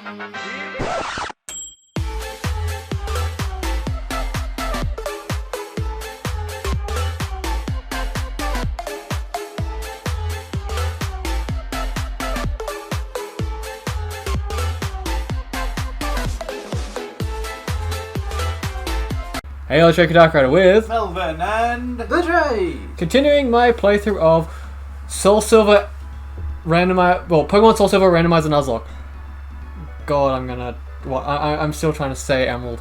Hey, let's check it out right with Melvin and the Dre. Continuing my playthrough of SoulSilver Randomizer, Pokemon SoulSilver Randomizer Nuzlocke. God, I'm still trying to say Emerald.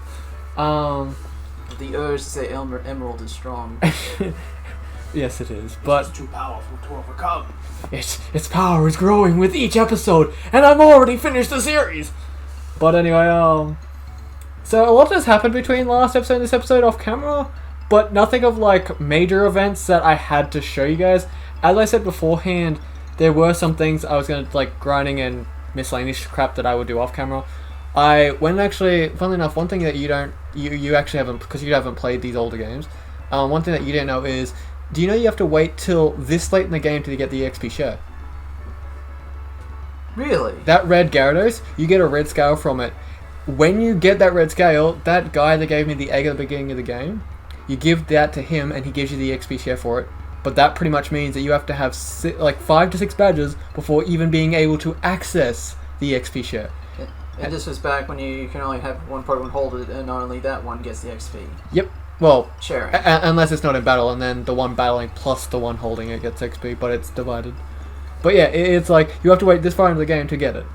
The urge to say Emerald is strong. Yes, it is, but it's too powerful to overcome. Its power is growing with each episode, and I've already finished the series. But anyway, so a lot has happened between last episode and this episode off camera, but nothing of like major events that I had to show you guys. As I said beforehand, there were some things I was gonna like grinding and miscellaneous crap that I would do off camera. Funnily enough, one thing that you actually haven't, because you haven't played these older games. One thing that you didn't know is, do you know you have to wait till this late in the game to get the XP share? Really? That red Gyarados, you get a red scale from it. When you get that red scale, that guy that gave me the egg at the beginning of the game, you give that to him and he gives you the XP share for it. But that pretty much means that you have to have 5 to 6 badges before even being able to access the XP share. And this was back when you can only have one Pokemon hold it, and not only that one gets the XP. Yep. Well, sharing. Unless it's not in battle, and then the one battling plus the one holding it gets XP, but it's divided. But yeah, it's like you have to wait this far into the game to get it.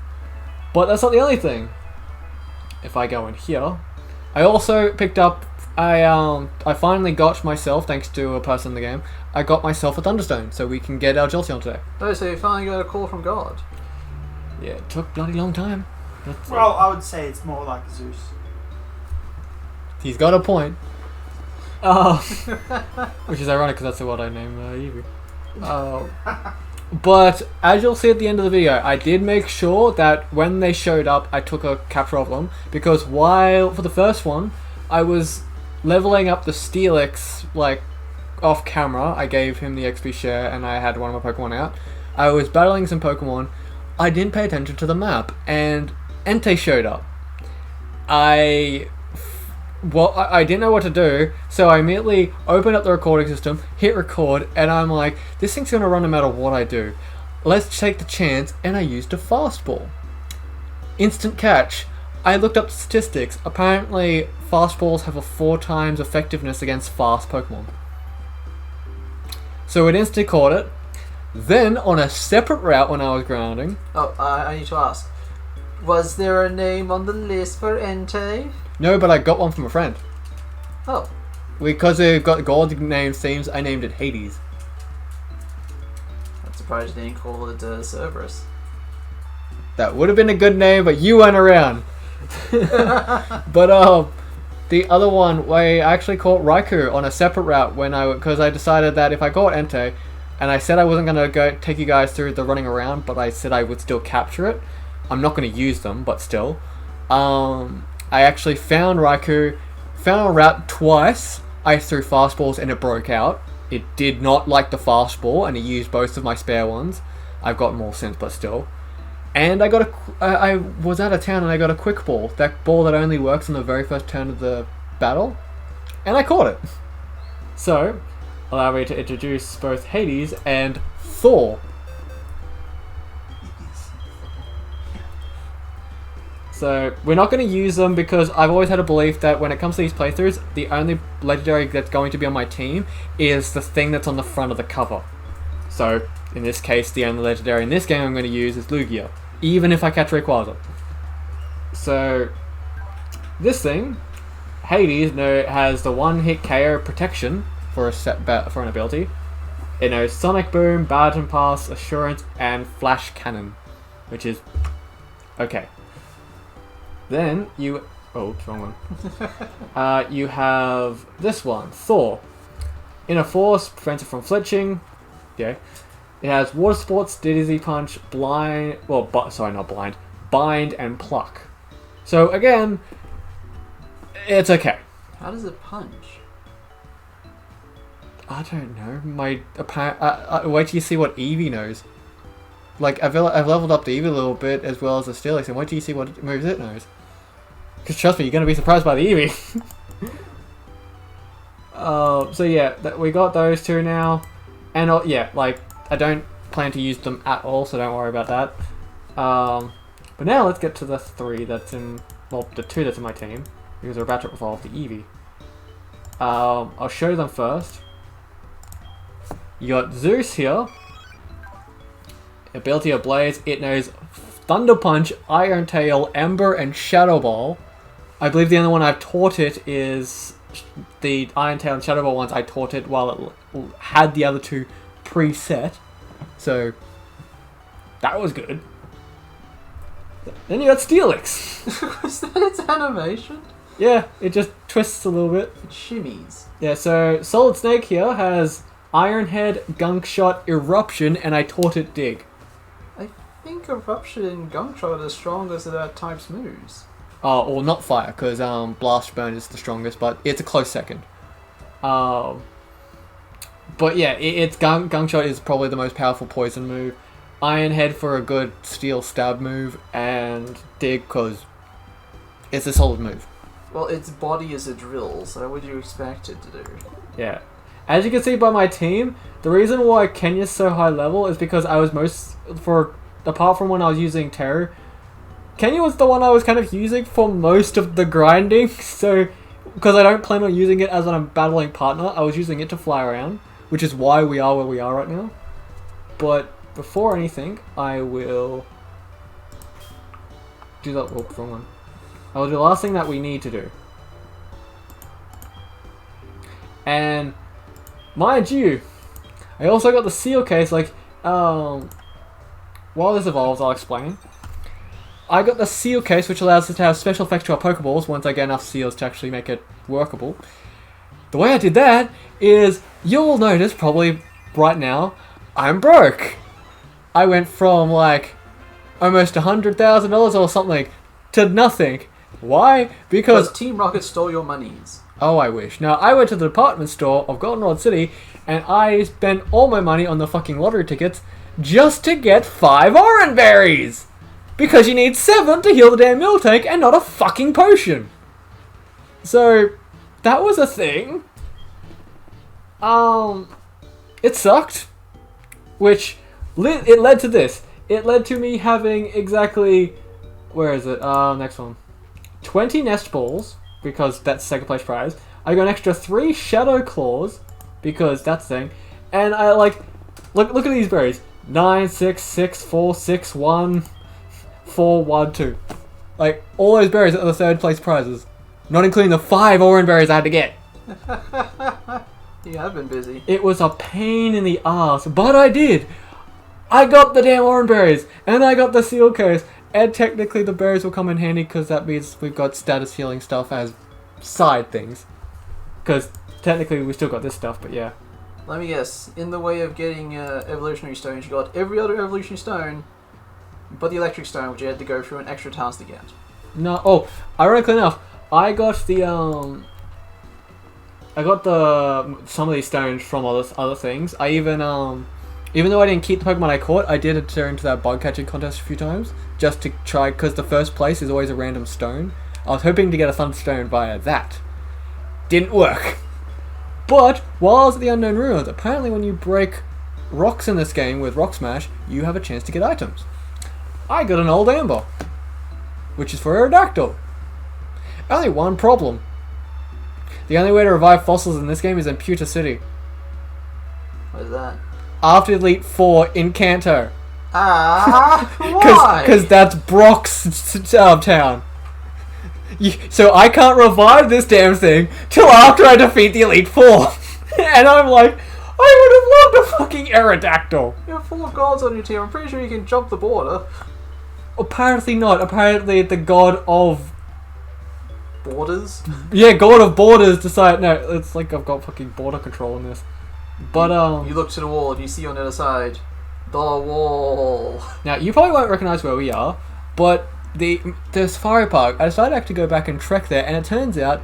But that's not the only thing. If I go in here, I also picked up. I finally got myself, thanks to a person in the game, I got myself a Thunderstone, so we can get our Jolteon today. Oh, so you finally got a call from God. Yeah, it took a bloody long time. Well, I would say it's more like Zeus. He's got a point. Which is ironic because that's the what I named Eevee. But as you'll see at the end of the video, I did make sure that when they showed up, I took a capture of them, because while for the first one, I was leveling up the Steelix like off camera. I gave him the XP share and I had one of my Pokemon out. I was battling some Pokemon. I didn't pay attention to the map, and Entei showed up. I didn't know what to do, so I immediately opened up the recording system, hit record, and I'm like, this thing's going to run no matter what I do. Let's take the chance, and I used a fastball. Instant catch. I looked up the statistics. Apparently, fastballs have a 4 times effectiveness against fast Pokemon. So it instantly caught it. Then, on a separate route when I was grounding... Oh, I need to ask. Was there a name on the list for Entei? No, but I got one from a friend. Oh. Because they've got gold name themes, I named it Hades. I'm surprised you didn't call it Cerberus. That would have been a good name, but you weren't around. But the other one, I actually caught Raiko on a separate route because I decided that if I caught Entei, and I said I wasn't going to take you guys through the running around, but I said I would still capture it. I'm not going to use them, but still. I actually found Raiko, found a route twice. I threw fastballs and it broke out. It did not like the fastball, and it used both of my spare ones. I've got more since, but still. And I was out of town and I got a quick ball. That ball that only works on the very first turn of the battle. And I caught it. So, allow me to introduce both Hades and Thor. So, we're not going to use them because I've always had a belief that when it comes to these playthroughs, the only legendary that's going to be on my team is the thing that's on the front of the cover. So, in this case, the only legendary in this game I'm going to use is Lugia, even if I catch Rayquaza. So, this thing, Hades, has the one-hit KO protection for an ability. It knows Sonic Boom, Baton Pass, Assurance, and Flash Cannon, which is okay. Then you... Oh, wrong one. You have this one, Thor. Inner Force, prevents it from flinching. Yeah. It has Water Sports, Dizzy Punch, Blind... Well, not Blind. Bind, and Pluck. So, again, it's okay. How does it punch? I don't know. Wait till you see what Eevee knows. like I've leveled up the Eevee a little bit as well as the Steelix, and wait till you see what moves it knows. Because trust me, you're gonna be surprised by the Eevee. So yeah, we got those two now, and yeah, like I don't plan to use them at all, so don't worry about that. But now let's get to the three that's in, well, the two that's in my team, because we're about to evolve the Eevee. I'll show them first. You got Zeus here. Ability of Blaze, it knows Thunder Punch, Iron Tail, Ember, and Shadow Ball. I believe the only one I've taught it is the Iron Tail and Shadow Ball ones. I taught it while it had the other two preset. So, that was good. Then you got Steelix. Is that its animation? Yeah, it just twists a little bit. It shimmies. Yeah, so Solid Snake here has Iron Head, Gunk Shot, Eruption, and I taught it Dig. I think Eruption and Gunk Shot are as strong as that type's moves. Oh, or not Fire, because Blast Burn is the strongest, but it's a close second. But yeah, it's Gunk Shot is probably the most powerful poison move. Iron Head for a good steel stab move, and Dig because it's a solid move. Well, its body is a drill, so what would you expect it to do? Yeah. As you can see by my team, the reason why Kenya's so high level is because I was apart from when I was using Terror, Kenya was the one I was kind of using for most of the grinding, so because I don't plan on using it as when I'm battling partner, I was using it to fly around, which is why we are where we are right now. But before anything, I will do that. Oh, wrong one. I will do the last thing that we need to do. And mind you, I also got the seal case, like, while this evolves, I'll explain. I got the seal case, which allows us to have special effects to our Pokeballs once I get enough seals to actually make it workable. The way I did that is, you'll notice, probably right now, I'm broke. I went from, like, almost $100,000 or something to nothing. Why? Because Team Rocket stole your monies. Oh, I wish. Now, I went to the department store of Goldenrod City, and I spent all my money on the fucking lottery tickets just to get 5 Oran Berries! Because you need 7 to heal the damn meal tank and not a fucking potion! So, that was a thing. It sucked. Which, it led to this. It led to me having exactly... Where is it? Next one. 20 Nest Balls, because that's second place prize. I got an extra 3 Shadow Claws, because that's the thing. And I look at these berries. 9, 6, 6, 4, 6, 1, 4, 1, 2. Like, all those berries are the third place prizes. Not including the 5 Oran Berries I had to get. You have been busy. It was a pain in the ass, but I did. I got the damn Oran Berries, and I got the seal case. And technically the berries will come in handy because that means we've got status healing stuff as side things. Because technically we still got this stuff, but yeah. Let me guess, in the way of getting evolutionary stones, you got every other evolutionary stone, but the electric stone, which you had to go through an extra task to get. No, oh, ironically enough, I got the, some of these stones from other things. I even though I didn't keep the Pokemon I caught, I did enter into that bug catching contest a few times, just to try, because the first place is always a random stone. I was hoping to get a Thunderstone via that. Didn't work. But, while I was at the Unknown Ruins, apparently when you break rocks in this game with Rock Smash, you have a chance to get items. I got an Old Amber, which is for Aerodactyl. Only one problem. The only way to revive fossils in this game is in Pewter City. What is that? After Elite 4 in Kanto. Why? Because that's Brock's town. So I can't revive this damn thing till after I defeat the Elite 4. And I'm like, I would have loved a fucking Aerodactyl. You have 4 gods on your team. I'm pretty sure you can jump the border. Apparently not. Apparently the god of... Borders? Yeah, god of borders decided... No, it's like I've got fucking border control in this. But, You look to the wall and you see on the other side, the wall. Now, you probably won't recognise where we are, but the Safari Park, I decided to actually go back and trek there, and it turns out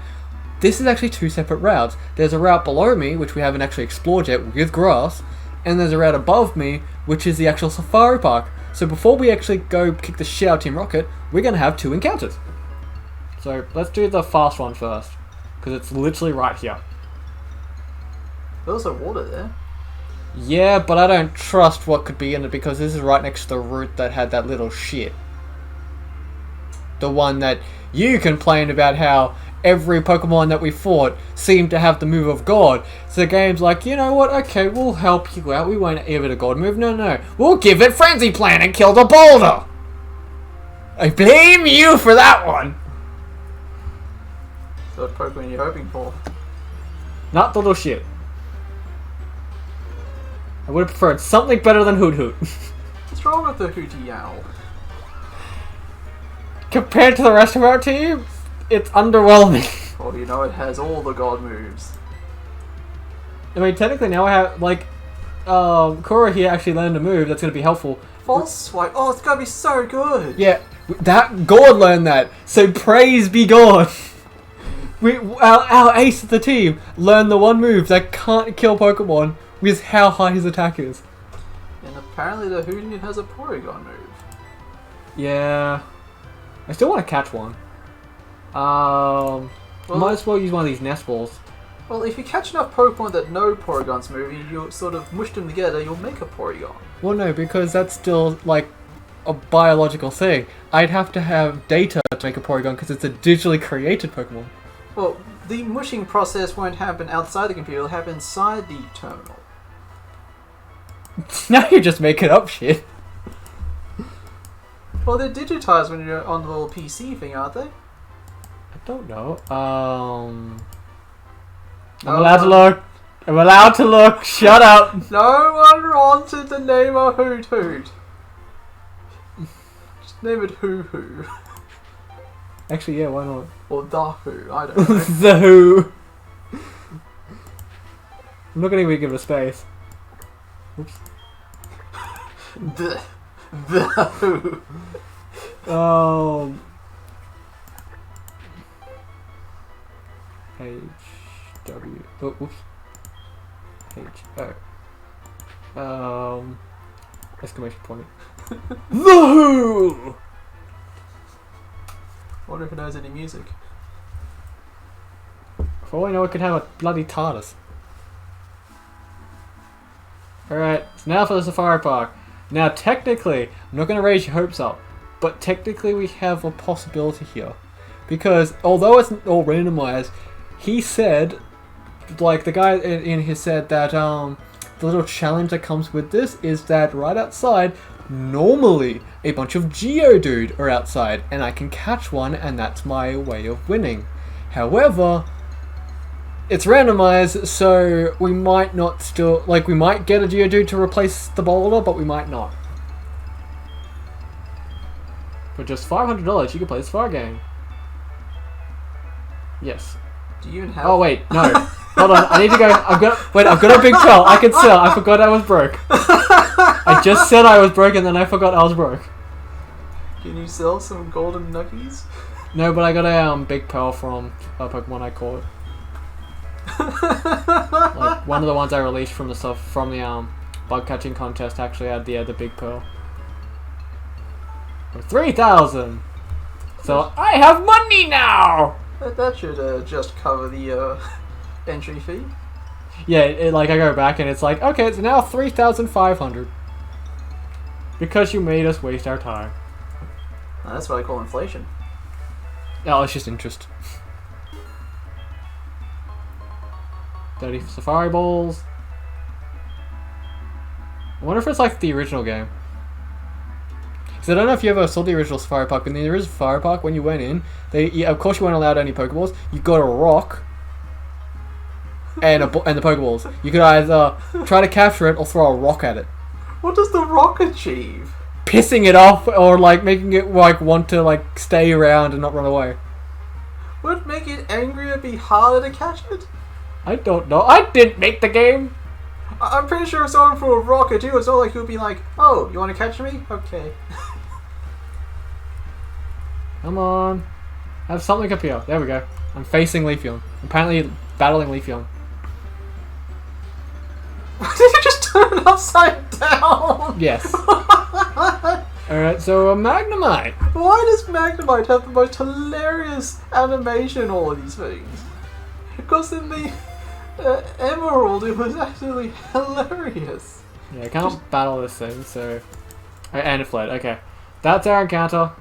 this is actually 2 separate routes. There's a route below me, which we haven't actually explored yet, with grass, and there's a route above me, which is the actual Safari Park. So before we actually go kick the shit out of Team Rocket, we're going to have 2 encounters. So let's do the fast one first, because it's literally right here. There's also water there. Yeah, but I don't trust what could be in it because this is right next to the route that had that little shit. The one that you complained about how every Pokemon that we fought seemed to have the move of God. So the game's like, you know what, okay, we'll help you out. We won't give it a God move. No. We'll give it Frenzy Plant and kill the boulder. I blame you for that one. So what Pokemon are you hoping for? Not the little shit. I would have preferred something better than Hoot Hoot. What's wrong with the Hooty Owl? Compared to the rest of our team, it's underwhelming. Well, you know it has all the God moves. I mean, technically now I have, like, Korra here actually learned a move that's going to be helpful. False Swipe? Oh, it's gonna be so good! Yeah, that God learned that, so praise be God. Our ace of the team learned the one move that can't kill Pokemon with how high his attack is. And apparently the Hootien has a Porygon move. Yeah. I still want to catch one. Might as well use one of these nest balls. Well, if you catch enough Pokemon that know Porygon's move, you sort of mush them together, you'll make a Porygon. Well, no, because that's still, like, a biological thing. I'd have to have data to make a Porygon because it's a digitally created Pokemon. Well, the mushing process won't happen outside the computer, it'll happen inside the terminal. Now you're just making up shit. Well, they're digitized when you're on the little PC thing, aren't they? I don't know. I'm allowed to look. I'm allowed to look. Shut up. No one wanted to name a Hoot Hoot. Just name it Hoo Hoo. Actually, yeah, why not? Or The Who, I don't know. The Who. I'm not going to even give it a space. Oops. The Who. H W. Oh, whoops. H O. Exclamation point. The Who. I wonder if it knows any music. For all I know, it could have a bloody TARDIS. Alright, so now for the Safari Park. Now, technically, I'm not going to raise your hopes up, but technically we have a possibility here. Because, although it's all randomized, he said, like, the guy in here said that, the little challenge that comes with this is that right outside, normally a bunch of Geodude are outside, and I can catch one, and that's my way of winning. However, it's randomized, so we might not still, like, we might get a Geodude to replace the boulder, but we might not. For just $500, you can play this far game. Yes. Do you even have... Oh wait, no. Hold on, I need to go. I've got a big pearl. I can sell. I forgot I was broke. I just said I was broke and then I forgot I was broke. Can you sell some golden nuggies? No, but I got a big pearl from a Pokemon I caught. Like one of the ones I released from the stuff from the bug catching contest actually had the big pearl. For 3,000. So I have money now. That should just cover the entry fee. Yeah, like I go back and it's like, okay, it's now 3,500 because you made us waste our time. That's what I call inflation. Oh, it's just interest. 30 Safari Balls. I wonder if it's like the original game. Because I don't know if you ever saw the original Safari Park. In the original Safari Park, when you went in, of course you weren't allowed any Pokeballs. You got a rock and the Pokeballs. You could either try to capture it or throw a rock at it. What does the rock achieve? Pissing it off or like making it like want to like stay around and not run away. Would it make it angrier and be harder to catch it? I don't know. I didn't make the game. I'm pretty sure if someone threw a rock at you, it's not like he would be like, oh, you want to catch me? Okay. Come on. I have something up here. There we go. I'm facing Leafeon. Apparently battling Leafeon. Did you just turn it upside down? Yes. Alright, so a Magnemite. Why does Magnemite have the most hilarious animation in all of these things? Because in the Emerald, it was actually hilarious. Yeah, I can't battle this thing, so... And it fled, okay. That's our encounter.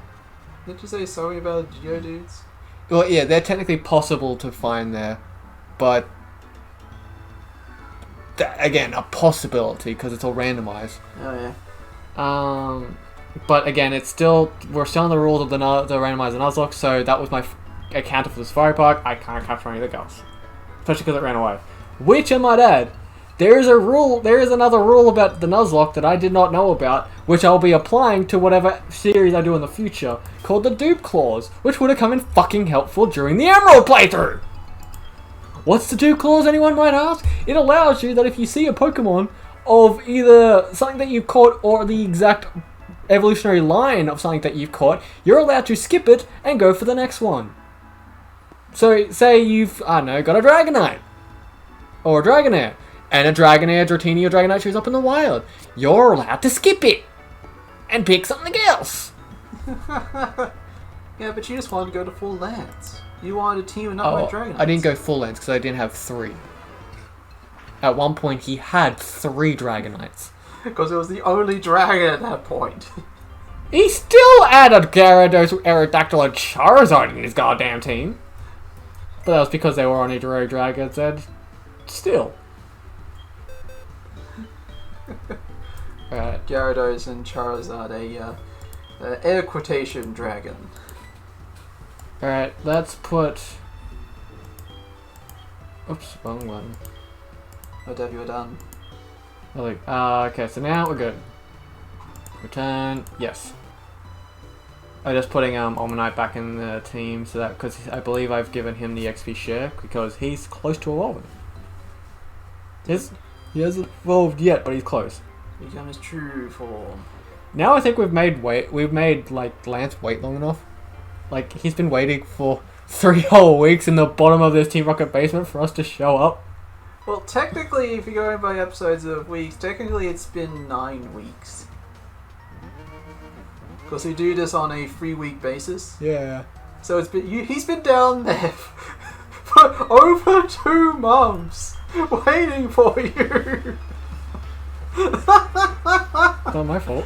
Didn't you say sorry about Geodudes? Well, yeah, they're technically possible to find there, but... Again, a possibility, because it's all randomized. Oh, yeah. But again, we're still in the rules of the Randomizer Nuzlocke, so that was my encounter for the Safari Park. I can't capture any of the girls. Especially because it ran away. Which, I might add, there is another rule about the Nuzlocke that I did not know about, which I'll be applying to whatever series I do in the future, called the Dupe Clause, which would have come in fucking helpful during the Emerald playthrough! What's the Dupe Clause, anyone might ask? It allows you that if you see a Pokemon of either something that you've caught or the exact evolutionary line of something that you've caught, you're allowed to skip it and go for the next one. So, say you've, I don't know, got a Dragonite. Or a Dragonair. And a Dragonair, Dratini, or Dragonite shows up in the wild. You're allowed to skip it. And pick something else. Yeah, but you just wanted to go to full lands. You wanted a team and not my Dragonites. I didn't go full length because I didn't have 3. At one point, he had 3 Dragonites. Because it was the only dragon at that point. He still added Gyarados, Aerodactyl, and Charizard in his goddamn team. But that was because they were on Hydro Dragons, and still. Right. Gyarados and Charizard, a air quotation dragon. Alright, let's put... Oops, wrong one. What have you done? Okay, so now we're good. Return, yes. I'm just putting Omanyte back in the team so that, because I believe I've given him the XP share because he's close to evolving. He hasn't evolved yet, but he's close. Become his true form. Now I think we've made like Lance wait long enough. Like he's been waiting for 3 whole weeks in the bottom of this Team Rocket basement for us to show up. Well, technically, if you're going by episodes of weeks, technically it's been 9 weeks. Because we do this on a 3-week basis. Yeah. So it's been he's been down there for over 2 months waiting for you. It's not my fault.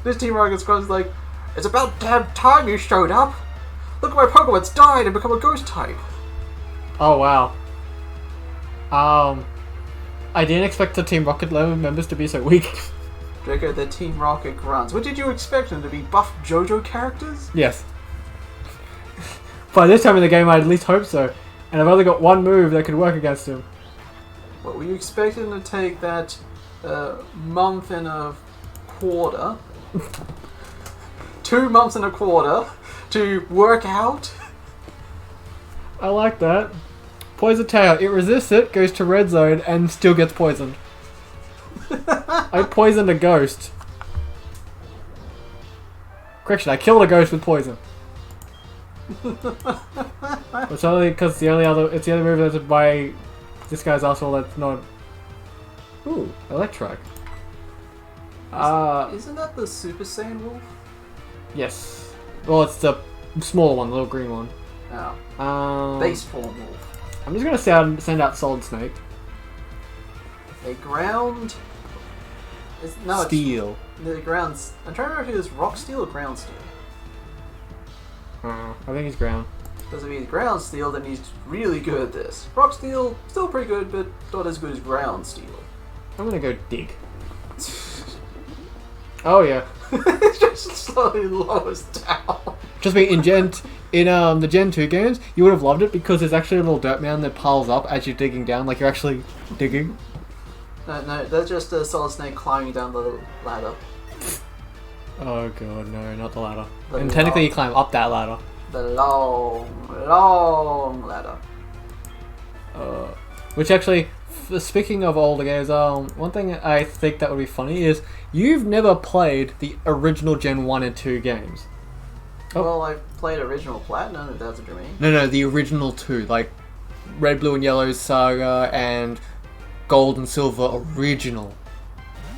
This Team Rocket Squad's like, it's about damn time you showed up. Look at my Pokemon's died and become a ghost type. Oh wow. I didn't expect the Team Rocket level members to be so weak. Draco, the Team Rocket grunts. What did you expect them to be? Buff JoJo characters? Yes. By this time in the game, I at least hope so. And I've only got 1 move that could work against him. What, were you expecting to take that month and a quarter, 2 months and a quarter, to work out? I like that. Poison Tail. It resists it, goes to red zone, and still gets poisoned. I poisoned a ghost. Correction, I killed a ghost with poison. It's only because it's the only move that's by this guy's asshole that's not. Ooh, Electric. Isn't that the Super Saiyan Wolf? Yes. Well, it's the smaller one, the little green one. Oh. Base form Wolf. I'm just gonna send out Solid Snake. A ground. No, Steel. It's the grounds. I'm trying to remember if it was Rock Steel or Ground Steel. I think he's ground. Because if he's Ground Steel, then he's really good at this. Rock Steel, still pretty good, but not as good as Ground Steel. I'm gonna go dig. Oh yeah. It just slowly lowers down. Just being in the Gen 2 games, you would have loved it because there's actually a little dirt mound that piles up as you're digging down, like you're actually digging. No, that's just a Solid Snake climbing down the ladder. Oh god, no, not the ladder. And technically you climb up that ladder. The long ladder. Which actually, speaking of older games, one thing I think that would be funny is you've never played the original Gen 1 and 2 games. Oh. Well, I played original Platinum, if that's what you mean. No, the original 2, like Red, Blue and Yellow Saga and Gold and Silver original.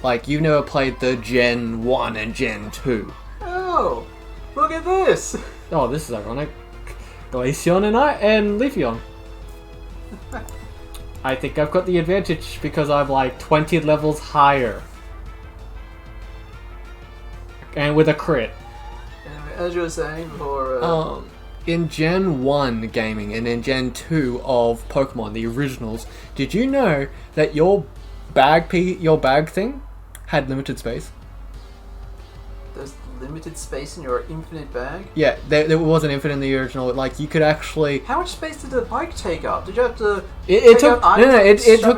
Like, you've never played the Gen 1 and Gen 2. Oh, look at this! Oh, this is ironic. Glaceon and Leafeon. I think I've got the advantage because I'm like 20 levels higher. And with a crit. Anyway, as you were saying before... In Gen 1 gaming and in Gen 2 of Pokemon, the originals, did you know that your bag thing had limited space? There's limited space in your infinite bag? Yeah, there wasn't infinite in the original. Like, you could actually... How much space did the bike take up? Did you have to It took...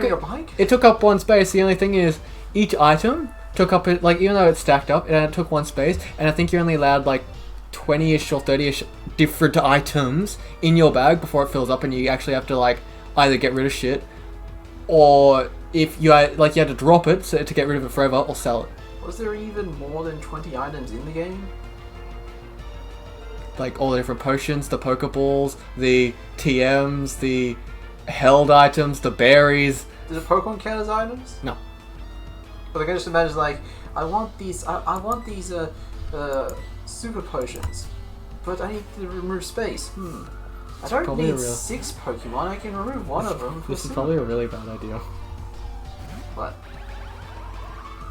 your bike? It took up one space. The only thing is, each item took up... Like, even though it's stacked up, it took one space. And I think you're only allowed, like, 20-ish or 30-ish different items in your bag before it fills up, and you actually have to, like, either get rid of shit, or if you had, like, you had to drop it to get rid of it forever, or sell it. Was there even more than 20 items in the game? Like, all the different potions, the Pokeballs, the TMs, the held items, the berries. Did the Pokemon count as items? No. But I can just imagine, like, I want these super potions, but I need to remove space. I don't need 6 Pokemon, I can remove one of them. This is probably a really bad idea. What?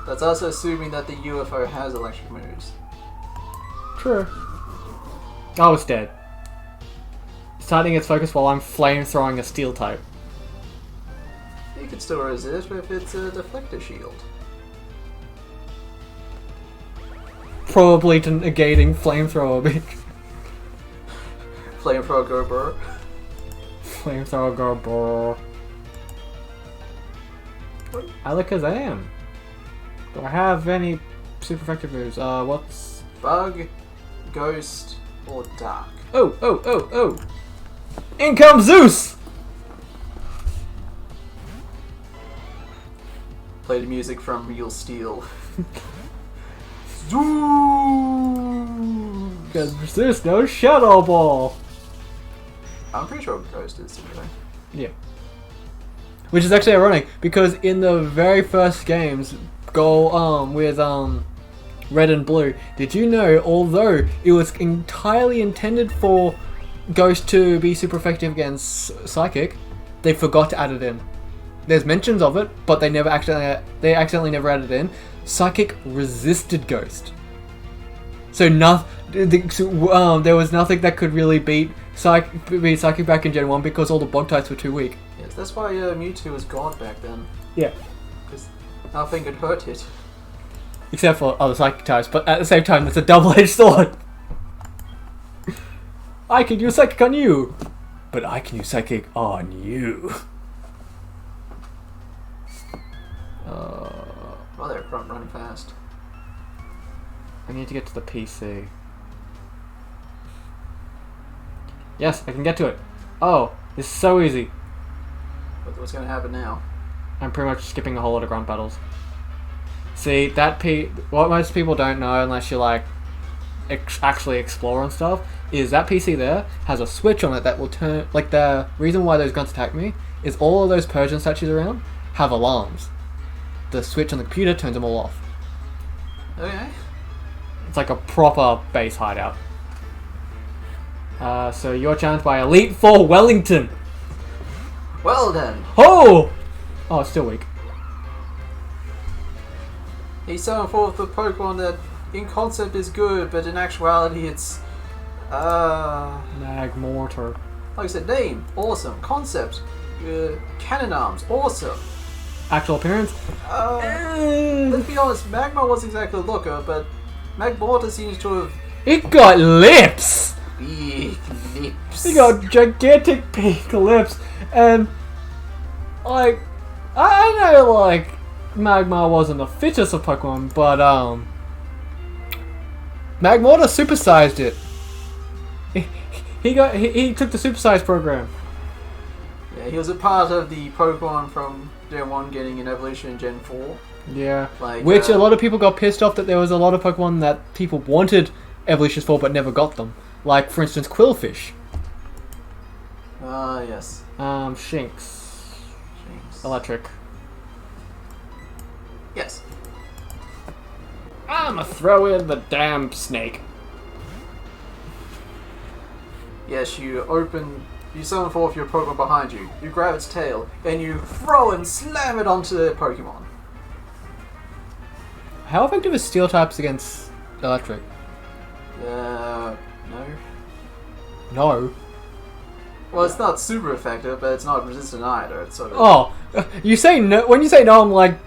That's also assuming that the UFO has electric moves. True. Oh, it's dead. Starting its focus while I'm flame-throwing a steel type. You could still resist if it's a deflector shield. Probably to negating flamethrower, bitch. Flamethrower go burr. Flamethrower go brrr. Alakazam. Do I have any super effective moves? What's... Bug, Ghost, or Dark? Oh! In comes Zeus! Play the music from Real Steel. Zoom! Because there's no Shadow Ball. I'm pretty sure Ghost is anyway. Yeah. Which is actually ironic, because in the very first games, with Red and Blue, did you know, although it was entirely intended for Ghost to be super effective against Psychic, they forgot to add it in. There's mentions of it, but they accidentally never added it in. Psychic resisted Ghost. So there was nothing that could really beat Psychic back in Gen 1 because all the bug types were too weak. Yes, that's why Mewtwo was God back then. Yeah. Because nothing could hurt it. Except for other Psychic types, but at the same time it's a double-edged sword. I can use Psychic on you, but I can use Psychic on you. Well, they're running fast. I need to get to the PC. Yes, I can get to it. Oh, this is so easy. What's going to happen now? I'm pretty much skipping a whole lot of grunt battles. See, what most people don't know unless you like actually explore and stuff, is that PC there has a switch on it that will turn, like the reason why those grunts attack me is all of those Persian statues around have alarms. The switch on the computer turns them all off. Okay. It's like a proper base hideout. So you're challenged by Elite Four Wellington. Well then. Oh, it's still weak. He summoned forth a Pokemon that in concept is good, but in actuality it's... Magmortar. Like I said, name, awesome. Concept, cannon arms, awesome. Actual appearance? Let's be honest, Magma wasn't exactly a looker, but Magmortar seems to have... It got lips! Big lips. It got gigantic pink lips, and... like... I know, like... Magmar wasn't the fittest of Pokemon, but, Magmortar supersized it. He took the supersize program. Yeah, he was a part of the Pokemon from Gen 1 getting an evolution in Gen 4. Yeah. Like, which a lot of people got pissed off that there was a lot of Pokemon that people wanted evolutions for but never got them. Like, for instance, Quillfish. Yes. Shinx. Electric. Yes. I'ma throw in the damn snake. Yes, you summon forth your Pokemon behind you, you grab its tail, and you throw and slam it onto the Pokemon. How effective is steel types against electric? No. No. Well, it's not super effective, but it's not resistant either. It's sort of... Oh, you say no. When you say no, I'm like,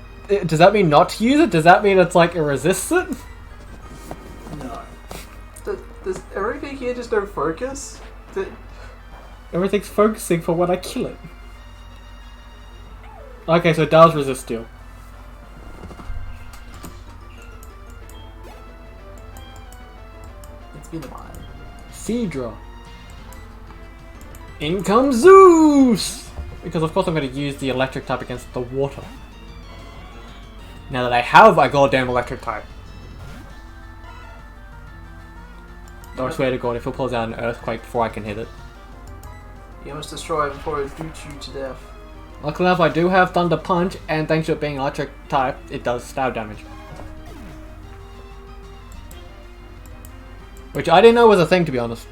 does that mean not to use it? Does that mean it's like it resists it? No. Does everything here just don't focus? Everything's focusing for when I kill it. Okay, so it does resist steel. It's been a while. Seadra. In comes Zeus! Because of course I'm going to use the electric type against the water. Now that I have a goddamn electric type. I swear to God, if it pulls out an earthquake before I can hit it. You must destroy it before it shoots you to death. Luckily enough, I do have Thunder Punch, and thanks to it being electric type, it does stab damage. Which I didn't know was a thing, to be honest.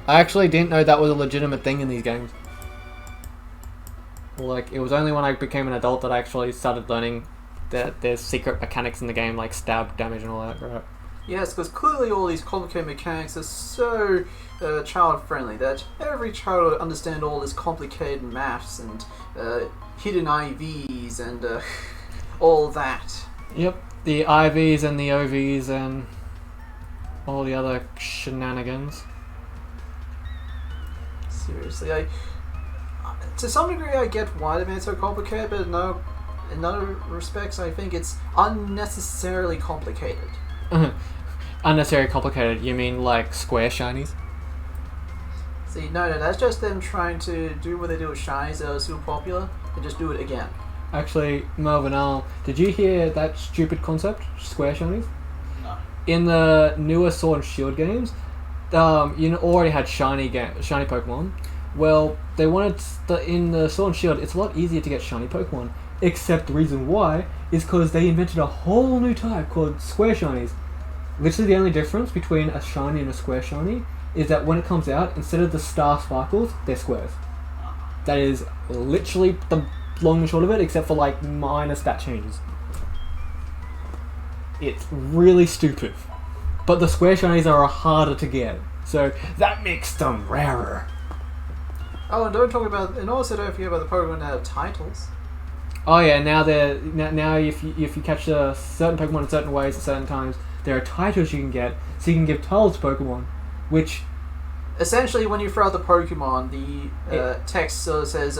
I actually didn't know that was a legitimate thing in these games. Like, it was only when I became an adult that I actually started learning that there's secret mechanics in the game, like stab damage and all that, right? Yes, because clearly all these complicated mechanics are so child-friendly that every child would understand all this complicated maths and hidden IVs and all that. Yep, the IVs and the OVs and all the other shenanigans. Seriously, to some degree I get why they made it so complicated, but no, in other respects I think it's unnecessarily complicated. Unnecessarily complicated, you mean like square shinies? See, no, that's just them trying to do what they do with shinies that are super popular, and just do it again. Actually, Melvin, did you hear that stupid concept, square shinies? No. In the newer Sword and Shield games, you already had shiny Pokemon. Well, they wanted in the Sword and Shield, it's a lot easier to get shiny Pokemon. Except the reason why is because they invented a whole new type called square shinies. Literally the only difference between a shiny and a square shiny is that when it comes out, instead of the star sparkles, they're squares. That is literally the long and short of it, except for like minor stat changes. It's really stupid. But the square shinies are harder to get, so that makes them rarer. Oh, and also don't forget about the Pokemon that have titles. Oh yeah, now if you catch a certain Pokemon in certain ways at certain times, there are titles you can get, so you can give titles to Pokemon, which... Essentially, when you throw out the Pokemon, the text says...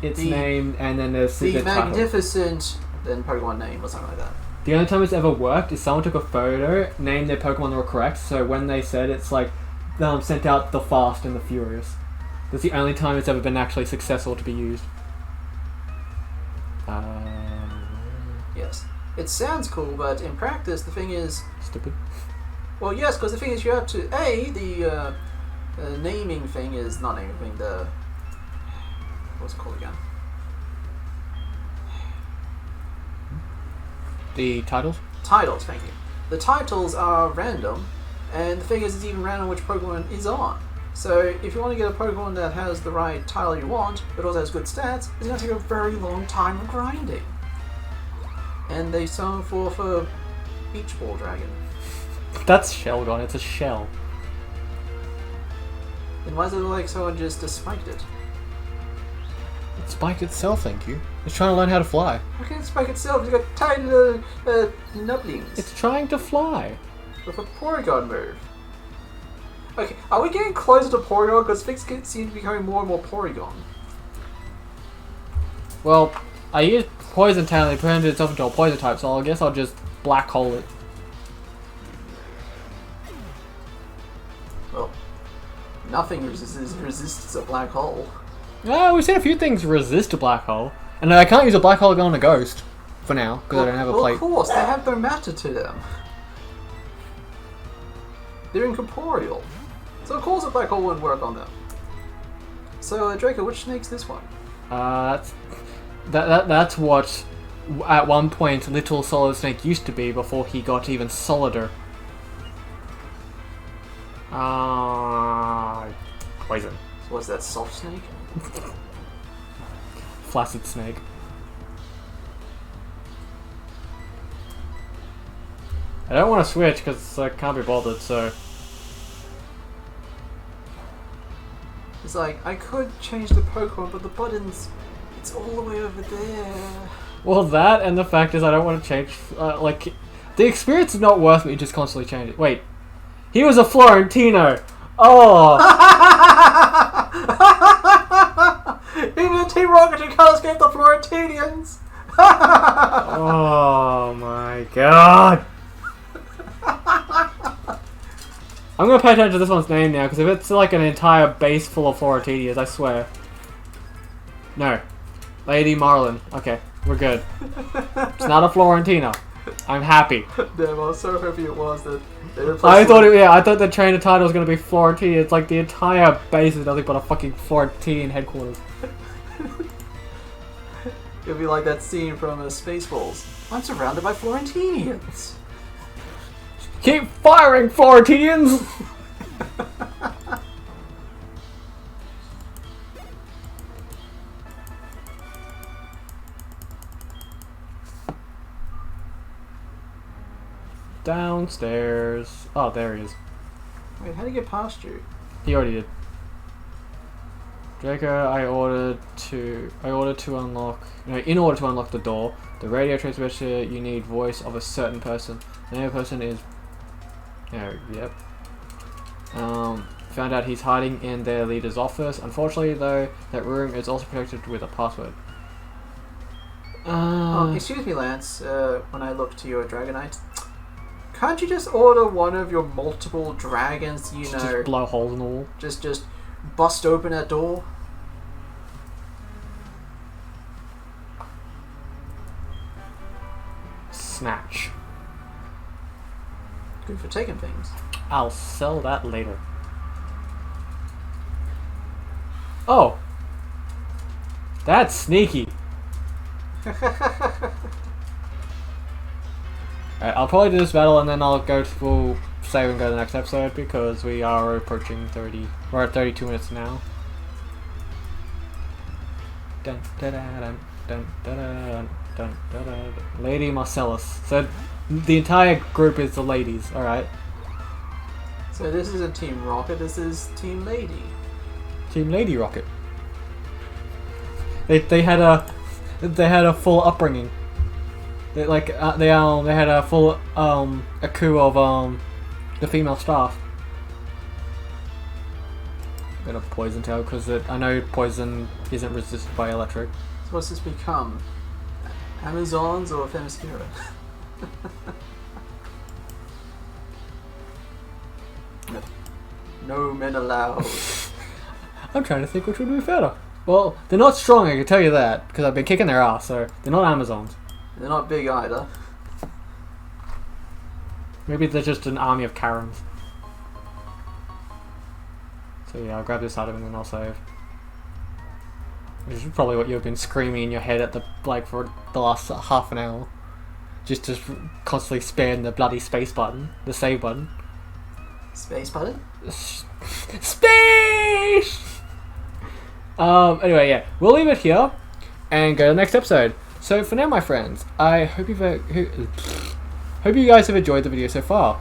its name, and then there's the title. magnificent... then Pokemon name, or something like that. The only time it's ever worked is someone took a photo, named their Pokemon that were correct, so when they said it's like, sent out the Fast and the Furious. That's the only time it's ever been actually successful to be used. Yes. It sounds cool, but in practice, the thing is... Stupid. Well, yes, because the thing is you have to... the naming thing is... Not naming thing, the... What's it called again? The titles? Titles, thank you. The titles are random, and the thing is it's even random which Pokemon is on. So if you want to get a Pokemon that has the right title you want, but also has good stats, it's going to take a very long time of grinding. And they summon forth a Beach Ball Dragon. That's Sheldon, it's a shell. Then why does it look like someone just spiked it? It spiked itself, thank you. It's trying to learn how to fly. How can it spike itself? It's got tiny nublings. It's trying to fly. With a Porygon move. Okay, are we getting closer to Porygon? Because things seem to be becoming more and more Porygon. Well, I used Poison Talent, it turned itself into a poison type, so I guess I'll just black hole it. Well, nothing resists a black hole. Yeah, we've seen a few things resist a black hole. And I can't use a black hole gun on a ghost, for now, because I don't have a plate. Of course, they have no matter to them. They're incorporeal. So of course a black hole wouldn't work on them. So Draco, which snake's this one? That's what at one point Little Solid Snake used to be before he got even solider. Poison. So what's that, soft snake? Flaccid snake. I don't want to switch because I can't be bothered, so... It's like, I could change the Pokemon, but the buttons, it's all the way over there. Well, that and the fact is I don't want to change, like... The experience is not worth me just constantly changing. Wait. He was a Florentino! Oh! Even the Team Rocket and Colors gave the Florentinians! Oh my god! I'm gonna pay attention to this one's name now, because if it's like an entire base full of Florentinians, I swear. No. Lady Marlin. Okay, we're good. It's not a Florentino. I'm happy. Damn, I was so happy it was that they replaced I thought the trainer title was gonna be Florentine. It's like the entire base is nothing but a fucking Florentine headquarters. It'll be like that scene from Spaceballs. I'm surrounded by Florentinians. Keep firing, Florentinians! Downstairs. Oh, there he is. Wait, how do you get past you? He already did. Draco, I ordered to unlock. No, in order to unlock the door, the radio transmitter, you need voice of a certain person. The name of the person is. Oh, yep. Found out he's hiding in their leader's office. Unfortunately, though, that room is also protected with a password. Excuse me, Lance. When I look to your Dragonite, can't you just order one of your multiple dragons? You know, just blow holes in the wall. Just bust open that door. Snatch. Good for taking things. I'll sell that later. Oh, that's sneaky. Alright, I'll probably do this battle and then we'll save and go to the next episode because we are approaching 30. We're at 32 minutes now. Dun, dun, dun, dun, dun, dun, dun, dun, dun. Lady Marcellus. So the entire group is the ladies, alright? So this isn't Team Rocket, this is Team Lady. Team Lady Rocket. They had a full upbringing. They had a full a crew of the female staff. I'm gonna poison tail because I know poison isn't resisted by electric. So what's this become? Amazons or Themyscira? No men allowed. I'm trying to think which would be better. Well, they're not strong, I can tell you that, because I've been kicking their ass, so they're not Amazons. They're not big either. Maybe they're just an army of Karens. So yeah, I'll grab this item and then I'll save. Which is probably what you've been screaming in your head at for the last half an hour. Just to constantly spam the bloody space button, the save button. Space button? Space! Anyway, yeah, we'll leave it here and go to the next episode. So for now, my friends, I hope you guys have enjoyed the video so far.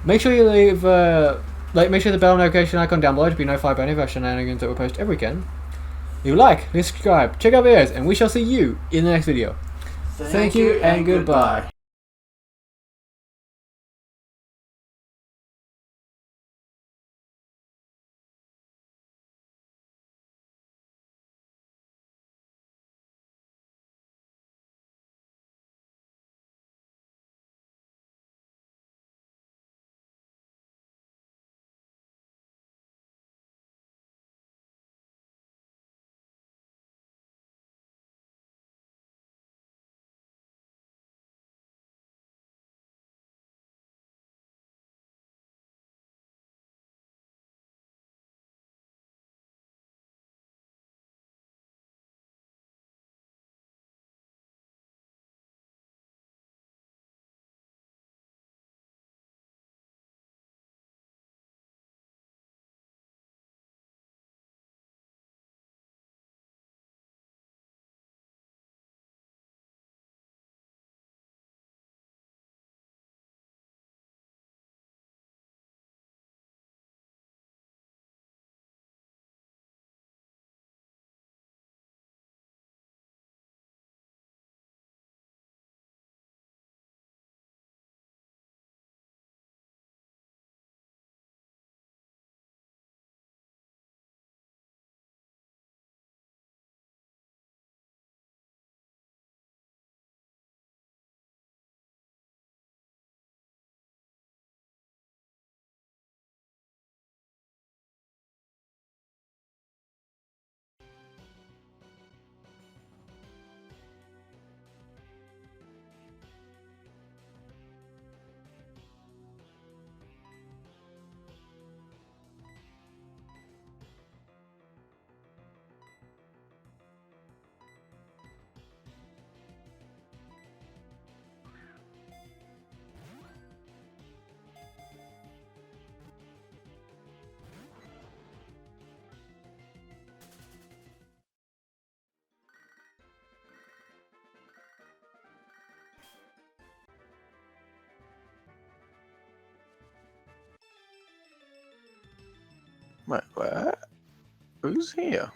Make sure you leave, make sure the bell notification icon down below to be notified by any of our shenanigans that we post every weekend. Leave a like, leave a subscribe, check out videos, and we shall see you in the next video. Thank you and goodbye. Wait, what? Who's here?